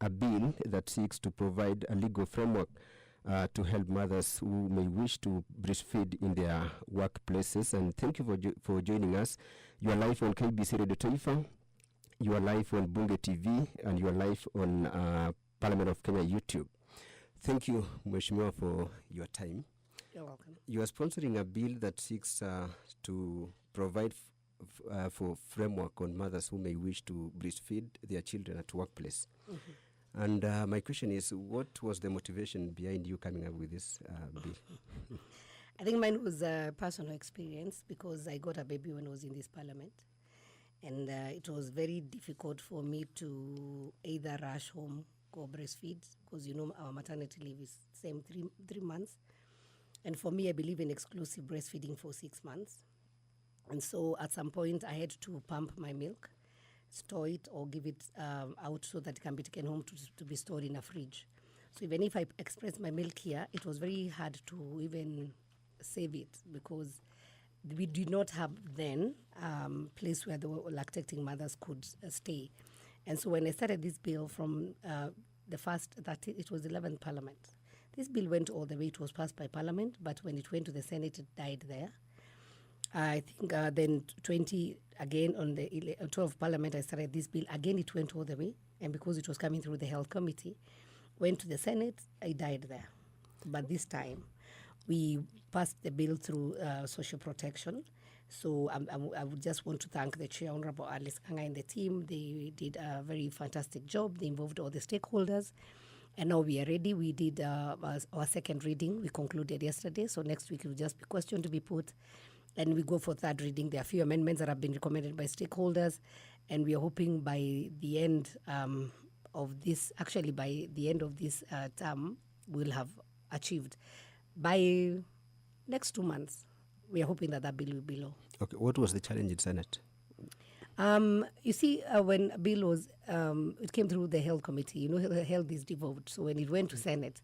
a bill that seeks to provide a legal framework to help mothers who may wish to breastfeed in their workplaces. And thank you for joining us. You are live on KBC Radio Taifa, you are live on Bunge TV, and you are live on Parliament of Kenya YouTube. Thank you, Mheshimiwa, for your time. You're welcome. You are sponsoring a bill that seeks to provide for framework on mothers who may wish to breastfeed their children at workplace. Mm-hmm. And my question is, what was the motivation behind you coming up with this bill? I think mine was a personal experience because I got a baby when I was in this parliament. And it was very difficult for me to either rush home, go breastfeed, because, you know, our maternity leave is same 3 months. And for me, I believe in exclusive breastfeeding for 6 months. And so at some point, I had to pump my milk, store it, or give it out so that it can be taken home to be stored in a fridge. So even if I expressed my milk here, it was very hard to even save it because we did not have then place where the lactating mothers could stay. And so when I started this bill from the first, it was the 11th Parliament. This bill went all the way. It was passed by Parliament, but when it went to the Senate, it died there. I think then 20, again on the 12th Parliament, I started this bill. Again, it went all the way. And because it was coming through the Health Committee, went to the Senate, it died there. But this time, we passed the bill through social protection. So I would just want to thank the Chair, Honorable Alice Kanga, and the team. They did a very fantastic job. They involved all the stakeholders. And now we are ready. We did our second reading. We concluded yesterday. So next week it will just be question to be put. And we go for third reading. There are a few amendments that have been recommended by stakeholders. And we are hoping by the end of this, actually by the end of this term, we'll have achieved. By next 2 months, we are hoping that bill will be law. Okay, what was the challenge in Senate? You see, when a bill was, it came through the Health Committee. You know, the health is devolved. So when it went to Senate,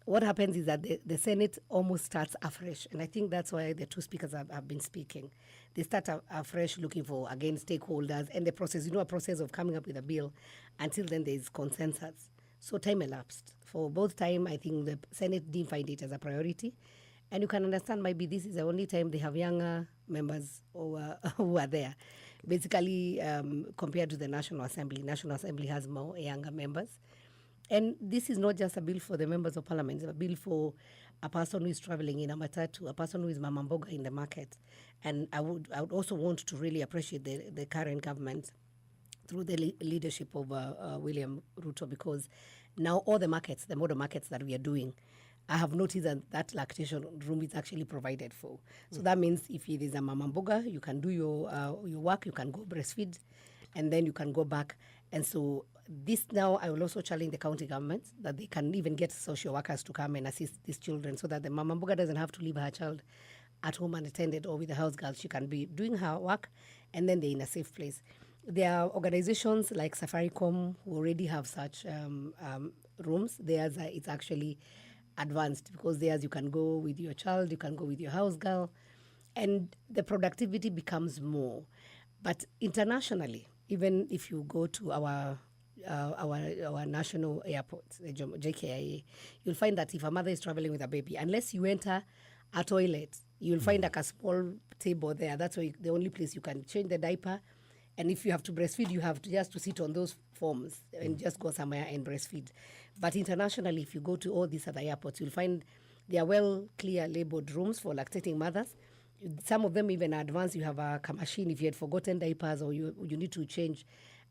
what happens is that the Senate almost starts afresh. And I think that's why the two speakers have been speaking. They start afresh looking for, again, stakeholders and the process, a process of coming up with a bill. Until then, there is consensus. So time elapsed. For both time, I think the Senate didn't find it as a priority. And you can understand maybe this is the only time they have younger members who are there. Basically, compared to the National Assembly has more younger members. And this is not just a bill for the members of Parliament, it's a bill for a person who is traveling in a matatu, a person who is mama mboga in the market. And I would also want to really appreciate the current government through the leadership of William Ruto, because now all the markets, the model markets that we are doing, I have noticed that lactation room is actually provided for. So that means if it is a mama mboga, you can do your work, you can go breastfeed, and then you can go back. And so this now, I will also challenge the county governments that they can even get social workers to come and assist these children so that the mama mboga doesn't have to leave her child at home unattended or with the house girl. She can be doing her work, and then they're in a safe place. There are organizations like Safaricom who already have such rooms. Theirs it's actually advanced because theirs you can go with your child, you can go with your house girl, and the productivity becomes more. But internationally, even if you go to our national airports, the JKIA, you'll find that if a mother is traveling with a baby, unless you enter a toilet, you'll find like a small table there. That's the only place you can change the diaper. And if you have to breastfeed, you have to just to sit on those forms and just go somewhere and breastfeed. But internationally, if you go to all these other airports, you'll find there are clear labeled rooms for lactating mothers. Some of them even advanced. You have a machine. If you had forgotten diapers or you need to change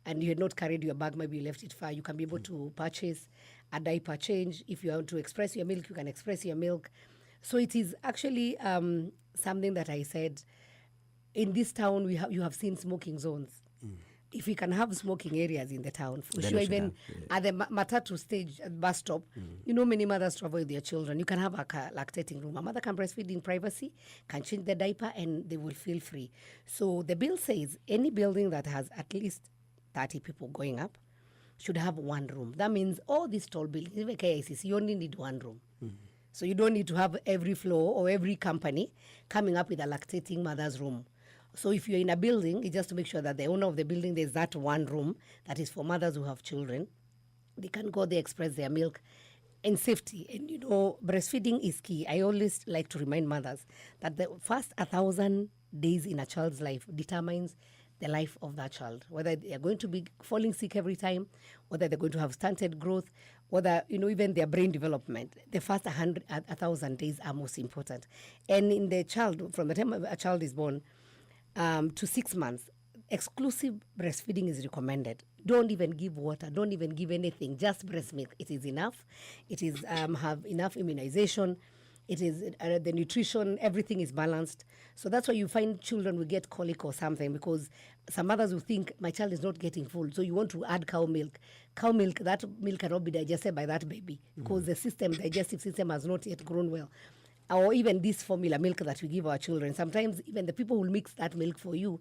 and you had not carried your bag, maybe you left it far, you can be able to purchase a diaper change. If you want to express your milk, you can express your milk. So it is actually something that I said, in this town, you have seen smoking zones. If we can have smoking areas in the town, for sure, even at the matatu stage, at bus stop, many mothers travel with their children. You can have a lactating room. A mother can breastfeed in privacy, can change the diaper, and they will feel free. So the bill says any building that has at least 30 people going up should have one room. That means all these tall buildings, even KICC, you only need one room. So you don't need to have every floor or every company coming up with a lactating mother's room. So if you're in a building, it's just to make sure that the owner of the building, there's that one room that is for mothers who have children. They can go there, express their milk in safety. And breastfeeding is key. I always like to remind mothers that the first 1,000 days in a child's life determines the life of that child, whether they are going to be falling sick every time, whether they're going to have stunted growth, whether even their brain development. The first 1,000 days are most important. And in the child, from the time a child is born to 6 months, exclusive breastfeeding is recommended. Don't even give water. Don't even give anything. Just breast milk. It is enough. It is have enough immunization. It is the nutrition. Everything is balanced. So that's why you find children will get colic or something, because some mothers will think my child is not getting full. So you want to add cow milk. Cow milk, that milk cannot be digested by that baby because the digestive system has not yet grown well. Or even this formula milk that we give our children. Sometimes even the people who mix that milk for you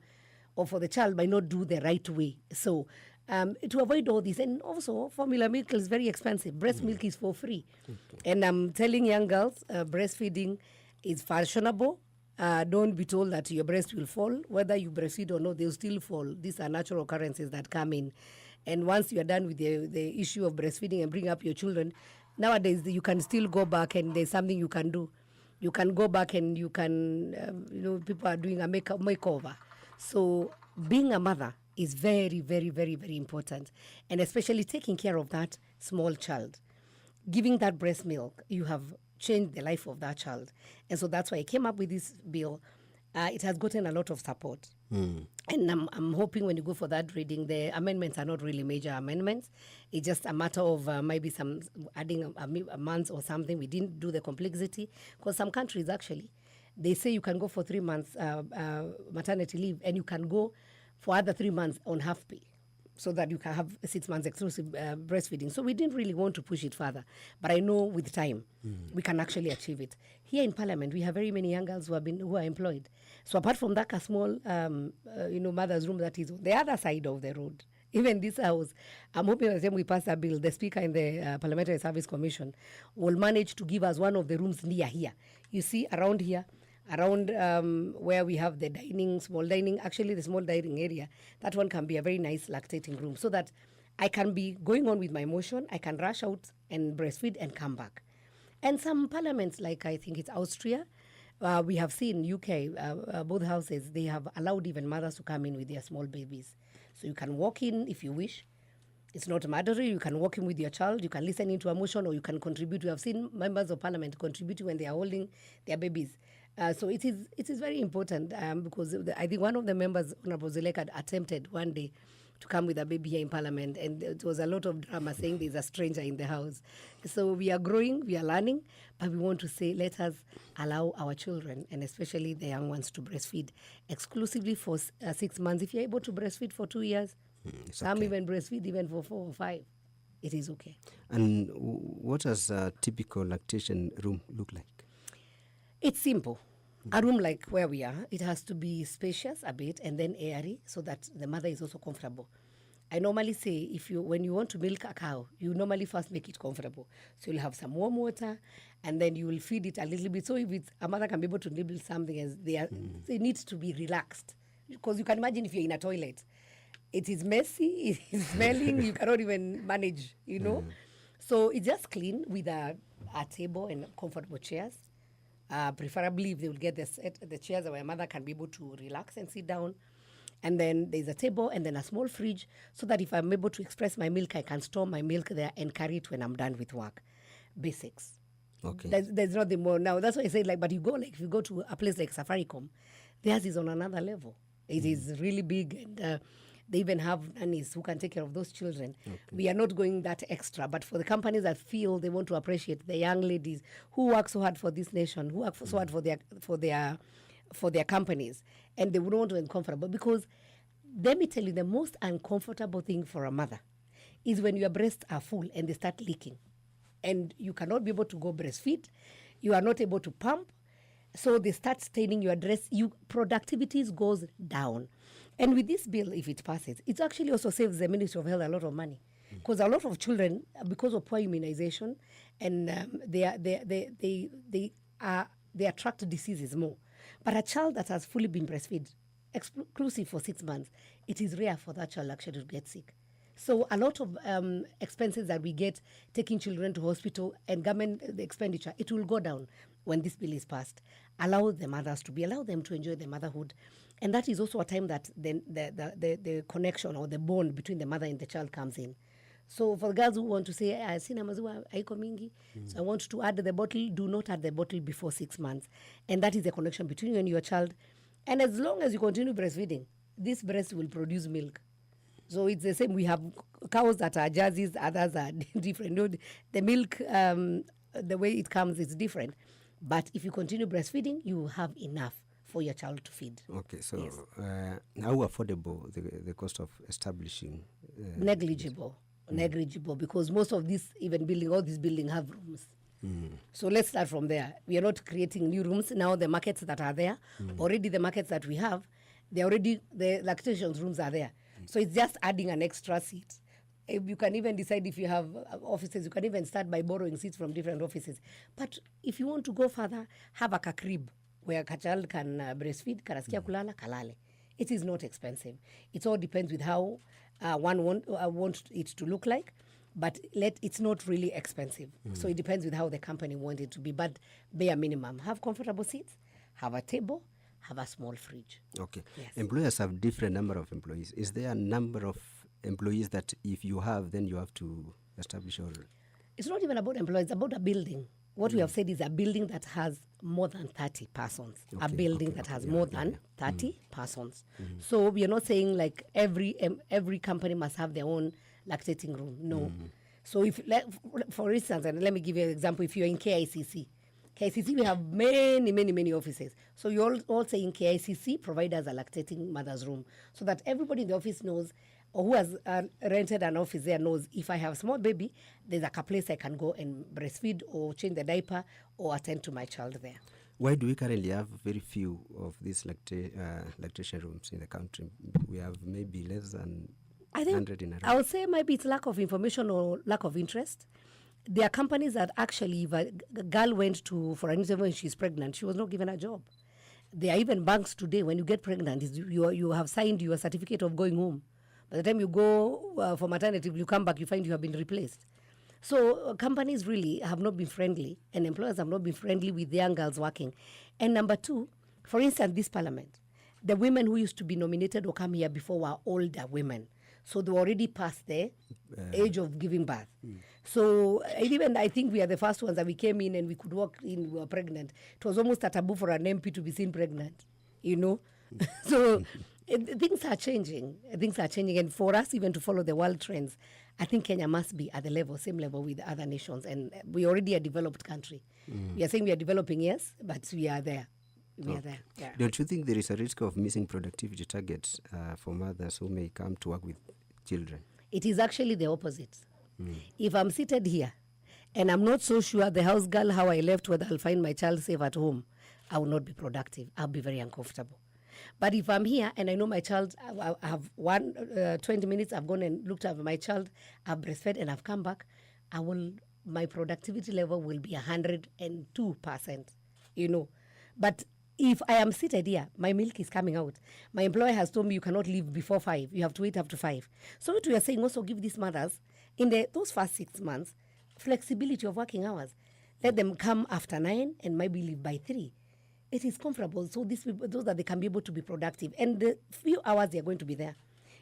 or for the child might not do the right way. So to avoid all this, and also formula milk is very expensive. Breast milk is for free. Okay. And I'm telling young girls, breastfeeding is fashionable. Don't be told that your breast will fall. Whether you breastfeed or not, they'll still fall. These are natural occurrences that come in. And once you are done with the issue of breastfeeding and bring up your children, nowadays you can still go back and there's something you can do. You can go back and you can, people are doing a makeover. So being a mother is very, very, very, very important. And especially taking care of that small child. Giving that breast milk, you have changed the life of that child. And so that's why I came up with this bill. It has gotten a lot of support. And I'm hoping when you go for that reading, the amendments are not really major amendments. It's just a matter of maybe some adding a month or something. We didn't do the complexity. Because some countries actually, they say you can go for 3 months maternity leave and you can go for other 3 months on half pay, so that you can have 6 months exclusive breastfeeding. So we didn't really want to push it further. But I know with time, we can actually achieve it. Here in Parliament, we have very many young girls who are employed. So apart from that, a small, mother's room that is on the other side of the road, even this house, I'm hoping by the time we pass that bill, the Speaker in the Parliamentary Service Commission will manage to give us one of the rooms near here. You see, around here, around where we have the small dining, actually the small dining area, that one can be a very nice lactating room, so that I can be going on with my motion, I can rush out and breastfeed and come back. And some parliaments, like I think it's Austria, we have seen UK, both houses, they have allowed even mothers to come in with their small babies. So you can walk in if you wish. It's not mandatory. You can walk in with your child. You can listen into a motion, or you can contribute. We have seen members of parliament contributing when they are holding their babies. So it is very important because I think one of the members, Honorable Zuleka, attempted one day to come with a baby here in Parliament, and it was a lot of drama saying there's a stranger in the house. So we are growing, we are learning, but we want to say let us allow our children, and especially the young ones, to breastfeed exclusively for 6 months. If you're able to breastfeed for 2 years, some even breastfeed even for 4 or 5. It is okay. And what does a typical lactation room look like? It's simple. A room like where we are, it has to be spacious a bit and then airy so that the mother is also comfortable. I normally say when you want to milk a cow, you normally first make it comfortable. So you'll have some warm water and then you will feed it a little bit. So if a mother can be able to nibble something, it needs to be relaxed. Because you can imagine if you're in a toilet, it is messy, it is smelling, you cannot even manage, So it's just clean with a table and comfortable chairs. Preferably if they will get the chairs where a mother can be able to relax and sit down. And then there's a table and then a small fridge so that if I'm able to express my milk, I can store my milk there and carry it when I'm done with work. Basics. Okay. There's nothing more. Now, that's why I say, but if you go to a place like Safaricom, theirs is on another level. It is really big, and they even have nannies who can take care of those children. Okay. We are not going that extra, but for the companies that feel they want to appreciate the young ladies who work so hard for this nation, who work so hard for their companies, and they would want to be uncomfortable, because let me tell you, the most uncomfortable thing for a mother is when your breasts are full and they start leaking, and you cannot be able to go breastfeed, you are not able to pump, so they start staining your dress. Productivity goes down. And with this bill, if it passes, it actually also saves the Ministry of Health a lot of money, because a lot of children, because of poor immunization, and they attract diseases more. But a child that has fully been breastfed exclusive for 6 months, it is rare for that child actually to get sick. So a lot of expenses that we get taking children to hospital and government the expenditure, it will go down when this bill is passed. Allow the mothers allow them to enjoy their motherhood. And that is also a time that the connection or the bond between the mother and the child comes in. So for the girls who want to say, sina maziwa haiko mingi, so I want to add the bottle, do not add the bottle before 6 months. And that is the connection between you and your child. And as long as you continue breastfeeding, this breast will produce milk. So it's the same. We have cows that are jerseys, others are different. The milk, the way it comes is different. But if you continue breastfeeding, you have enough for your child to feed. Okay, so yes. How affordable the cost of establishing? Negligible, because most of this, even building, all these buildings have rooms. So let's start from there. We are not creating new rooms. Now the markets that are there, already the markets that we have, the lactation rooms are there. So it's just adding an extra seat. You can even decide if you have offices, you can even start by borrowing seats from different offices. But if you want to go further, have a crib where a child can breastfeed, karasikia kulala, kalale. It is not expensive. It all depends with how one want it to look like, but it's not really expensive. So it depends with how the company wants it to be, but bare minimum. Have comfortable seats, have a table, have a small fridge. Okay. Yes. Employers have different number of employees. Is there a number of employees that if you have, then you have to establish? Or it's not even about employees, it's about a building. What we have said is a building that has more than 30 persons. Okay, a building that has more than 30 persons. So we are not saying like every company must have their own lactating room. No. So if, for instance, and let me give you an example, if you're in KICC, we have many offices. So you're all saying KICC provide us a lactating mother's room so that everybody in the office knows, or who has rented an office there knows, if I have a small baby, there's a place I can go and breastfeed or change the diaper or attend to my child there. Why do we currently have very few of these lactation rooms in the country? We have maybe less than 100 in a room. I would say maybe it's lack of information or lack of interest. There are companies that actually, if a girl went to for an interview and she's pregnant, she was not given a job. There are even banks today, when you get pregnant, you have signed your certificate of going home. By the time you go for maternity, you come back, you find you have been replaced. So companies really have not been friendly, and employers have not been friendly with the young girls working. And number two, for instance, this parliament, the women who used to be nominated or come here before were older women. So they already past the age of giving birth. So even I think we are the first ones that we came in and we could walk in, we were pregnant. It was almost a taboo for an MP to be seen pregnant, you know. So things are changing. And for us even to follow the world trends, I think Kenya must be at the same level with other nations. And we already a developed country. We are saying we are developing, yes, but we are there. We are there. Yeah. Don't you think there is a risk of missing productivity targets for mothers who may come to work with children? It is actually the opposite. If I'm seated here and I'm not so sure the house girl how I left, whether I'll find my child safe at home, I will not be productive. I'll be very uncomfortable. But if I'm here and I know my child, I have 20 minutes, I've gone and looked at my child, I've breastfed and I've come back, my productivity level will be 102%, you know. But if I am seated here, my milk is coming out. My employer has told me you cannot leave before 5. You have to wait up to 5. So what we are saying, also give these mothers, in those first 6 months, flexibility of working hours. Let them come after 9 and maybe leave by 3. It is comfortable. So those that they can be able to be productive. And the few hours they are going to be there.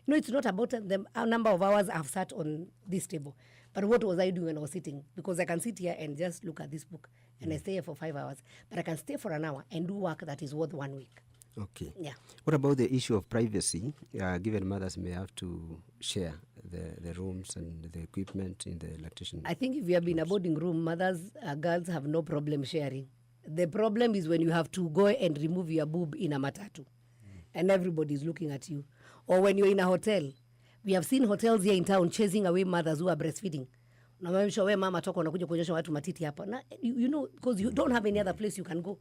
You know, it's not about the number of hours I've sat on this table. But what was I doing when I was sitting? Because I can sit here and just look at this book and I stay here for 5 hours. But I can stay for an hour and do work that is worth 1 week. Okay. Yeah. What about the issue of privacy? Given mothers may have to share the rooms and the equipment in the lactation. I think if you have been in a boarding room, girls have no problem sharing. The problem is when you have to go and remove your boob in a matatu and everybody is looking at you. Or when you're in a hotel. We have seen hotels here in town chasing away mothers who are breastfeeding. Mama toka unakuja kuonyesha watu matiti hapa. You know, because you don't have any other place you can go.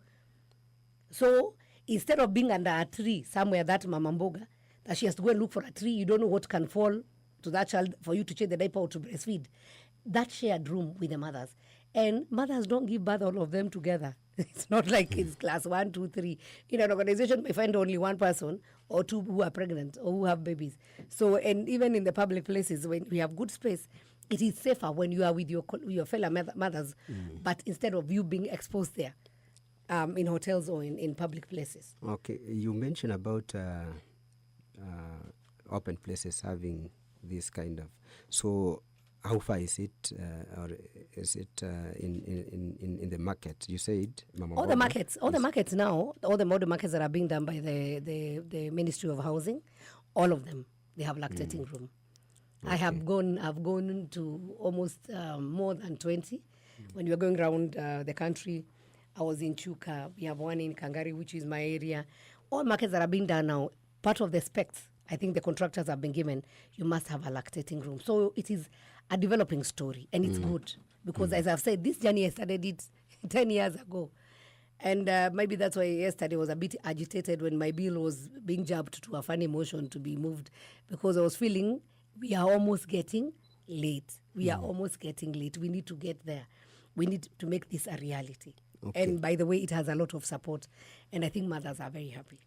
So instead of being under a tree somewhere, that mama mboga, that she has to go and look for a tree, you don't know what can fall to that child for you to change the diaper or to breastfeed. That shared room with the mothers. And mothers don't give birth all of them together. It's not like it's class 1, 2, 3. In an organization, we find only one person or two who are pregnant or who have babies. So, and even in the public places, when we have good space, it is safer when you are with your fellow mothers, but instead of you being exposed there in hotels or in public places. Okay, you mentioned about open places having this kind of. So, how far is it, or is it in the market? You said all the markets now, all the model markets that are being done by the Ministry of Housing, all of them, they have lactating room. Okay. I've gone to almost more than 20. When we were going around the country, I was in Chuka. We have one in Kangari, which is my area. All markets that are being done now, part of the specs, I think the contractors have been given, you must have a lactating room. So it is a developing story, and it's good. Because as I've said, this journey, I started it 10 years ago. And maybe that's why yesterday I was a bit agitated when my bill was being jabbed to a funny motion to be moved, because I was feeling we are almost getting late. We are almost getting late. We need to get there. We need to make this a reality. Okay. And by the way, it has a lot of support, and I think mothers are very happy.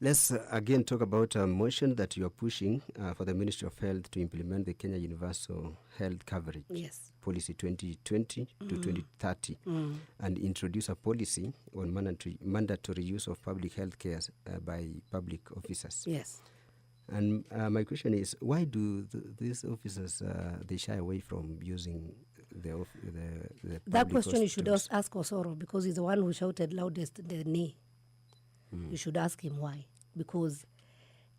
Let's again talk about a motion that you are pushing for the Ministry of Health to implement the Kenya Universal Health Coverage Policy 2020 to 2030 and introduce a policy on mandatory use of public health care by public officers. Yes. And my question is, why do these officers they shy away from using the that question hospitals? You should ask Osoro, because he's the one who shouted loudest the nay. You should ask him why. Because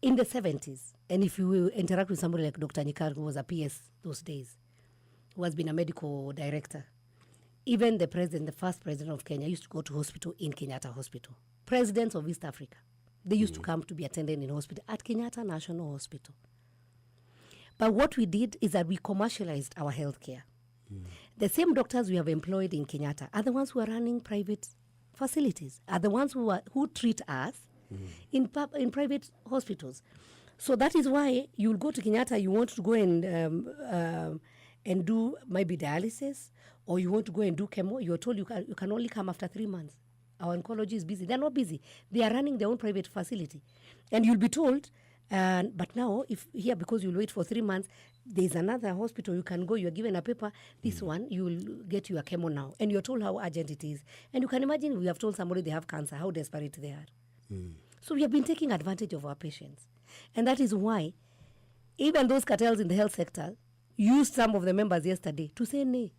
in the 70s, and if you will interact with somebody like Dr. Nyikar, who was a PS those days, who has been a medical director, even the first president of Kenya, used to go to hospital in Kenyatta Hospital. Presidents of East Africa, they used to come to be attended in hospital at Kenyatta National Hospital. But what we did is that we commercialized our healthcare. The same doctors we have employed in Kenyatta are the ones who are running private facilities, are the ones who treat us in private hospitals. So that is why you'll go to Kenyatta, you want to go and do maybe dialysis, or you want to go and do chemo, you're told you can only come after 3 months. Our oncology is busy. They're not busy. They are running their own private facility. And you'll be told, but now, because you'll wait for 3 months, there's another hospital you can go, you're given a paper, this one, you'll get your chemo now. And you're told how urgent it is. And you can imagine we have told somebody they have cancer, how desperate they are. So we have been taking advantage of our patients. And that is why even those cartels in the health sector used some of the members yesterday to say nay.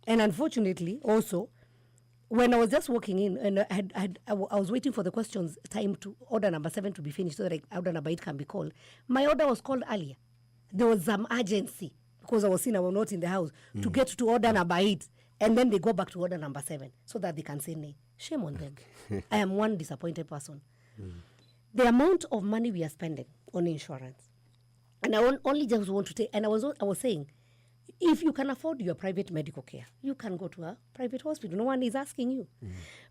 And unfortunately, also, when I was just walking in, and I was waiting for the questions time to order number 7 to be finished so that order number 8 can be called. My order was called earlier. There was some urgency because I was not in the house to get to order number 8, and then they go back to order number 7 so that they can say nay. Shame on them. I am one disappointed person. The amount of money we are spending on insurance, and I only just want to take, and I was saying, if you can afford your private medical care, you can go to a private hospital. No one is asking you.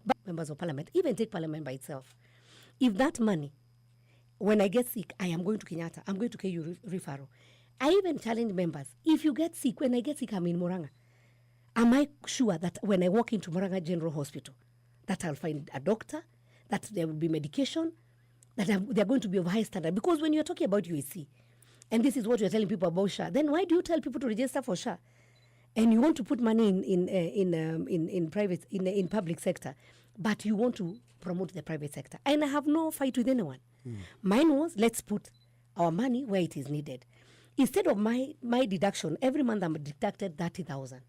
But members of parliament, even take parliament by itself, if that money, when I get sick, I am going to Kenyatta, I'm going to KU referral. I even challenge members, if you get sick, when I get sick, I'm in Murang'a. Am I sure that when I walk into Murang'a General Hospital, that I'll find a doctor, that there will be medication, that they're going to be of high standard? Because when you're talking about UAC, and this is what you're telling people about SHA, then why do you tell people to register for SHA? And you want to put money in public sector, but you want to promote the private sector. And I have no fight with anyone. Mine was, let's put our money where it is needed. Instead of my deduction, every month I'm deducted 30,000.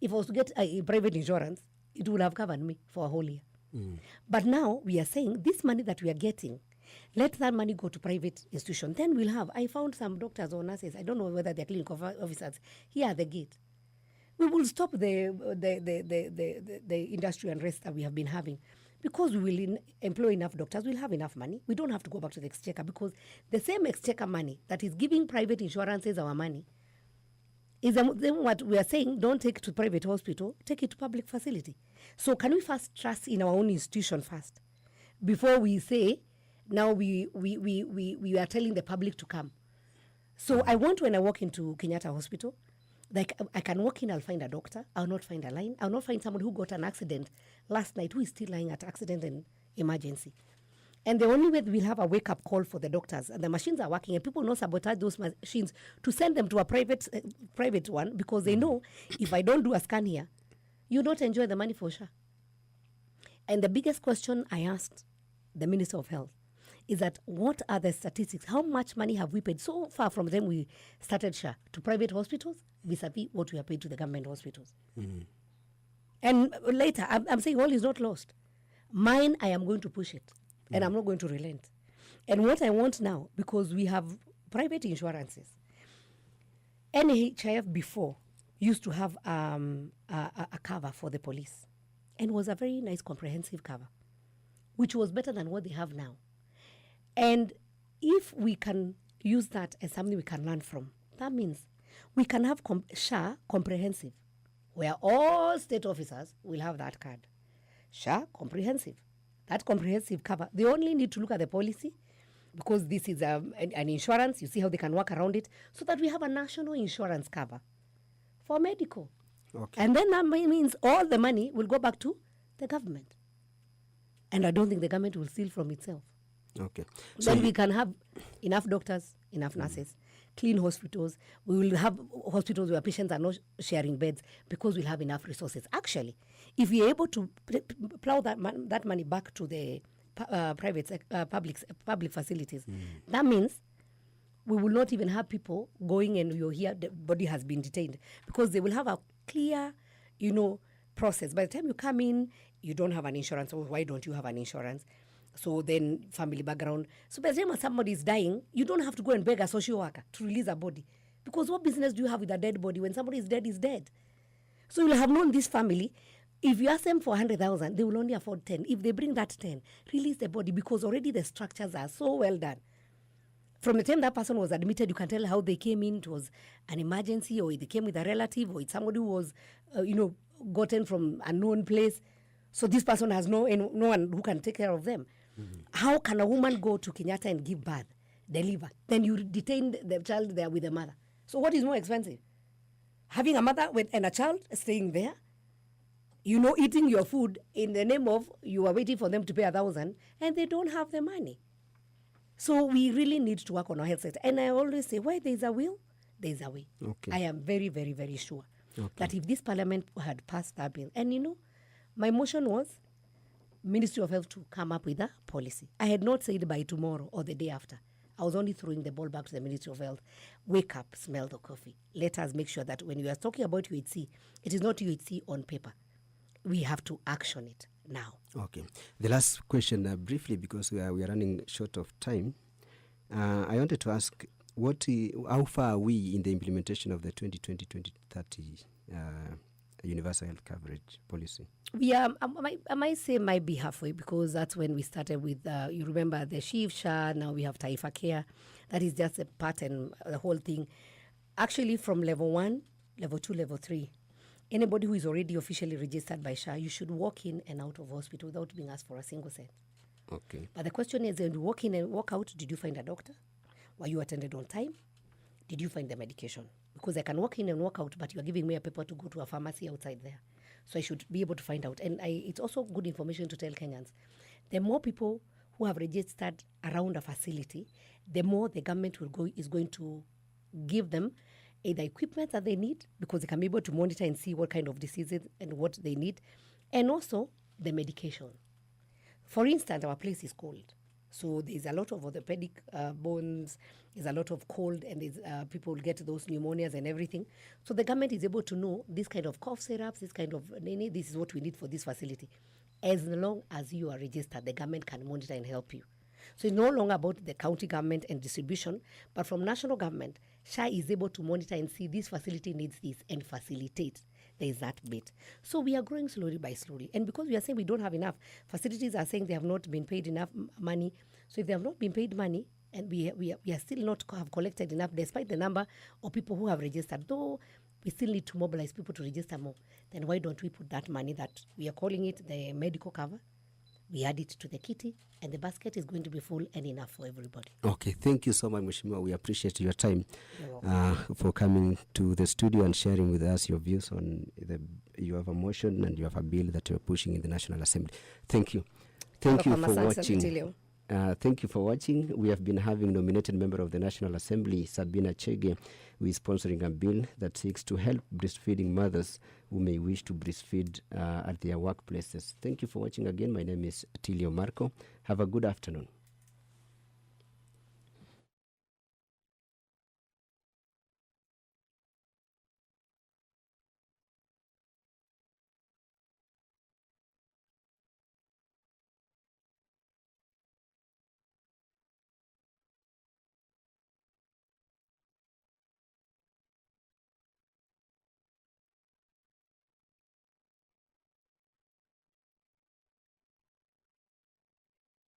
If I was to get a private insurance, it would have covered me for a whole year. But now we are saying this money that we are getting, let that money go to private institution. Then we'll have. I found some doctors or nurses. I don't know whether they're clinical officers here at the gate. We will stop the industry unrest that we have been having, because we will employ enough doctors. We'll have enough money. We don't have to go back to the exchequer, because the same exchequer money that is giving private insurances our money is what we are saying. Don't take it to private hospital. Take it to public facility. So can we first trust in our own institution first before we say? Now we are telling the public to come. So I want, when I walk into Kenyatta Hospital, Like I can walk in, I'll find a doctor, I'll not find a line, I'll not find someone who got an accident last night who is still lying at accident and emergency. And the only way we'll have a wake-up call for the doctors, and the machines are working, and people will not sabotage those machines to send them to a private one, because they know if I don't do a scan here, you don't enjoy the money for sure. And the biggest question I asked the Minister of Health is that what are the statistics? How much money have we paid so far from them we started SHA to private hospitals vis-a-vis what we have paid to the government hospitals? And later, I'm saying all is not lost. Mine, I am going to push it. And I'm not going to relent. And what I want now, because we have private insurances, NHIF before used to have a cover for the police, and was a very nice comprehensive cover, which was better than what they have now. And if we can use that as something we can learn from, that means we can have SHA comprehensive, where all state officers will have that card. SHA comprehensive. That comprehensive cover, they only need to look at the policy, because this is an insurance. You see how they can work around it, so that we have a national insurance cover for medical. Okay. And then that means all the money will go back to the government. And I don't think the government will steal from itself. Okay. So then we can have enough doctors, enough nurses, clean hospitals. We will have hospitals where patients are not sharing beds, because we'll have enough resources. Actually, if we're able to plow that money back to the public facilities, that means we will not even have people going and you'll hear the body has been detained, because they will have a clear, process. By the time you come in, you don't have an insurance. Or why don't you have an insurance? So then family background. So by the time somebody is dying, you don't have to go and beg a social worker to release a body. Because what business do you have with a dead body? When somebody is dead. So you'll have known this family. If you ask them for 100,000, they will only afford 10. If they bring that 10, release the body, because already the structures are so well done. From the time that person was admitted, you can tell how they came in. It was an emergency, or they came with a relative, or it's somebody who was, gotten from a known place. So this person has no one who can take care of them. How can a woman go to Kenyatta and give birth, deliver? Then you detain the child there with the mother. So what is more expensive? Having a mother and a child staying there, eating your food in the name of you are waiting for them to pay 1,000, and they don't have the money. So we really need to work on our health sector. And I always say, where there is a will, there is a way. Okay. I am very, very, very sure that if this parliament had passed that bill, and my motion was Ministry of Health to come up with a policy. I had not said by tomorrow or the day after. I was only throwing the ball back to the Ministry of Health. Wake up, smell the coffee. Let us make sure that when we are talking about UHC, it is not UHC on paper. We have to action it now. Okay. The last question, briefly, because we are running short of time. I wanted to ask, how far are we in the implementation of the 2020-2030 universal health coverage policy? We are, I might say might be halfway, because that's when we started with, you remember the SHA, now we have Taifa Care. That is just a part and the whole thing. Actually, from level 1, level 2, level 3, anybody who is already officially registered by SHA, you should walk in and out of hospital without being asked for a single cent. Okay. But the question is, when you walk in and walk out, did you find a doctor? Were you attended on time? Did you find the medication? Because I can walk in and walk out, but you are giving me a paper to go to a pharmacy outside there. So I should be able to find out. And it's also good information to tell Kenyans. The more people who have registered around a facility, the more the government is going to give them either equipment that they need, because they can be able to monitor and see what kind of diseases and what they need, and also the medication. For instance, our place is cold. So there's a lot of orthopedic bones, there's a lot of cold, and there's people get those pneumonias and everything. So the government is able to know this kind of cough syrups, this kind of, this is what we need for this facility. As long as you are registered, the government can monitor and help you. So it's no longer about the county government and distribution, but from national government, SHA is able to monitor and see this facility needs this and facilitate. There is that bit. So we are growing slowly by slowly. And because we are saying we don't have enough, facilities are saying they have not been paid enough money. So if they have not been paid money, and we are still not have collected enough, despite the number of people who have registered, though we still need to mobilize people to register more, then why don't we put that money that we are calling it the medical cover, we add it to the kitty, and the basket is going to be full and enough for everybody. Okay, thank you so much, Mheshimiwa. We appreciate your time You're welcome. for coming to the studio and sharing with us your views on you have a motion and you have a bill that you're pushing in the National Assembly. Thank you. Thank you for watching. Thank you for watching. We have been having nominated member of the National Assembly, Sabina Chege, who is sponsoring a bill that seeks to help breastfeeding mothers who may wish to breastfeed at their workplaces. Thank you for watching again. My name is Tilio Marco. Have a good afternoon.